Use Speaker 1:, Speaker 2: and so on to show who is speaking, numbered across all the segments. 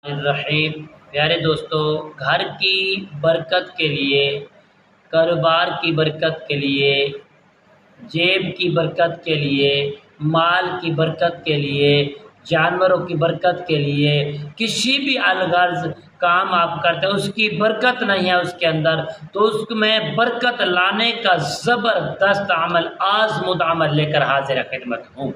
Speaker 1: रहीम। प्यारे दोस्तों, घर की बरकत के लिए, कारोबार की बरकत के लिए, जेब की बरकत के लिए, माल की बरकत के लिए, जानवरों की बरकत के लिए, किसी भी अलगर्ज काम आप करते हैं उसकी बरकत नहीं है उसके अंदर, तो उसमें बरकत लाने का ज़बरदस्त अमल, आज़मुद अमल लेकर हाज़िर खिदमत हूँ।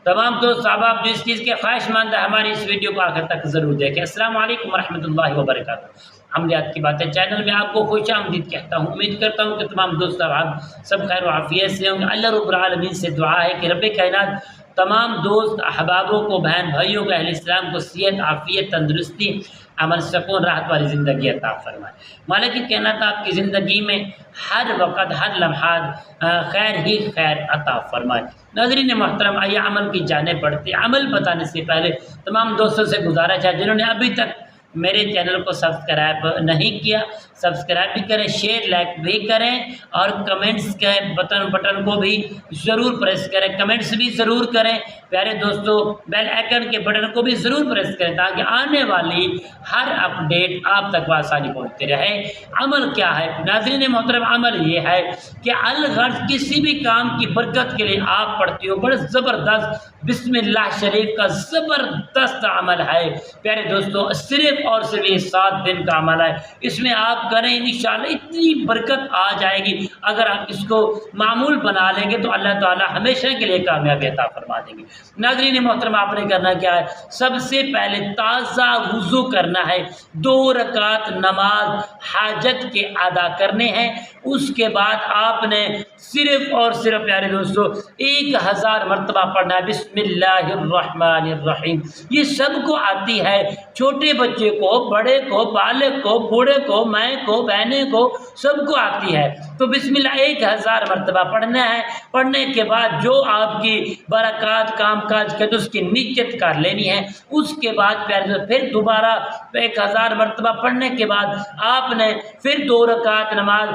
Speaker 1: तमाम दोस्त साहब जिस चीज़ के ख्वाहिशमंद है हमारी इस वीडियो को आखिर तक ज़रूर देखें। अस्सलाम वालेकुम रहमतुल्लाहि व बरकातहू। अमलियात की बातें चैनल में आपको खुशामदीद कहता हूँ। उम्मीद करता हूँ कि तमाम दोस्त साहब सब खैर व आफियत से होंगे। अल्लाह रब्बुल आलमीन से दुआ है कि रब्बे कायनात तमाम दोस्त अहबाबों को, बहन भाइयों को, अहले इस्लाम को सेहत, आफियत, तंदुरुस्ती, अमन, सुकून, राहत वाली ज़िंदगी अता फरमाए। मालिक की कहना था आपकी ज़िंदगी में हर वक़्त, हर लम्हात खैर ही खैर अता फरमाए। नाज़रीन मोहतरम, आइए अमल की जानिब बढ़ते। अमल बताने से पहले तमाम दोस्तों से गुजारिश है जिन्होंने अभी तक मेरे चैनल को सब्सक्राइब नहीं किया, सब्सक्राइब भी करें, शेयर लाइक भी करें और कमेंट्स के बटन को भी ज़रूर प्रेस करें, कमेंट्स भी ज़रूर करें। प्यारे दोस्तों, बेल आइकन के बटन को भी ज़रूर प्रेस करें ताकि आने वाली हर अपडेट आप तक आसानी पहुँचती रहे। अमल क्या है नाज़रीन मोहतरम? अमल ये है कि अलगर्ज किसी भी काम की बरकत के लिए आप पढ़ते हो, बड़े ज़बरदस्त बिस्मिल्लाह शरीफ का ज़बरदस्त अमल है। प्यारे दोस्तों, सिर्फ़ और सिर्फ ये 7 दिन का अमल है। इसमें आप करें इंशाअल्लाह इतनी बरकत आ जाएगी। अगर आप इसको मामूल बना लेंगे तो अल्लाह ताला हमेशा के लिए कामयाबी अता फरमा देंगे। नाज़रीन मोहतरम, आपने करना क्या है? सबसे पहले ताज़ा वुज़ू करना है, 2 रकात नमाज हाजत के अदा करने हैं। उसके बाद आपने सिर्फ़ और सिर्फ प्यारे दोस्तों 1000 मरतबा पढ़ना है बिस्मिल्लाहिर्रहमानिर्रहीम। ये सबको आती है, छोटे बच्चे को, बड़े को, बालिग को, बूढ़े को, माँ को, बहने को, सबको आती है। तो बिस्मिल्लाह 1000 मरतबा पढ़ना है। पढ़ने के बाद जो आपकी बरक़ात काम काज के तो उसकी नियत कर लेनी है। उसके बाद प्यारे फिर दोबारा 1000 मरतबा पढ़ने के बाद आपने फिर 2 रकात नमाज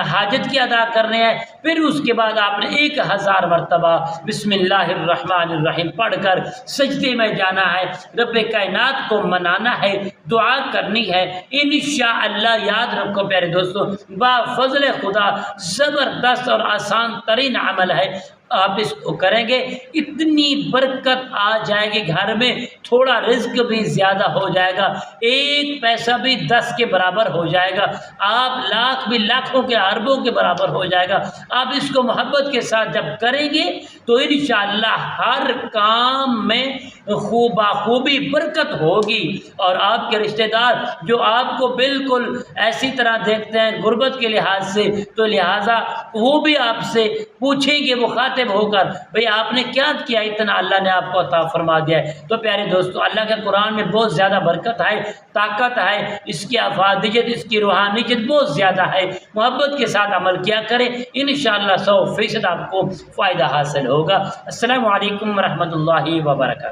Speaker 1: हाजत की अदा करने हैं। फिर उसके बाद आपने 1000 मरतबा बिस्मिल्लाहिर्रहमानिर्रहीम पढ़कर सजदे में जाना है, रब्बे कायनात को मनाना है, दुआ करनी है। इंशाअल्लाह याद रखो प्यारे दोस्तों, बाफ़ज़ल खुदा ज़बरदस्त और आसान तरीन अमल है। आप इसको करेंगे इतनी बरकत आ जाएगी घर में, थोड़ा रिज़्क भी ज़्यादा हो जाएगा, 1 पैसा भी 10 के बराबर हो जाएगा, आप लाख भी लाखों के, अरबों के बराबर हो जाएगा। आप इसको मोहब्बत के साथ जब करेंगे तो इंशाअल्लाह हर काम में खूबी बरकत होगी। और आपके रिश्तेदार जो आपको बिल्कुल ऐसी तरह देखते हैं गुर्बत के लिहाज से, तो लिहाजा वो भी आपसे पूछेंगे मुखातिब होकर, भाई आपने क्या किया, इतना अल्लाह ने आपको अता फरमा दिया है। तो प्यारे दोस्तों, अल्लाह के कुरान में बहुत ज़्यादा बरकत है, ताकत है, इसकी अफादियत, इसकी रूहानियत बहुत ज़्यादा है। मोहब्बत के साथ अमल किया करें, इंशाअल्लाह 100% आपको फ़ायदा हासिल होगा। अस्सलामु अलैकुम रहमतुल्लाहि व बरकातहू।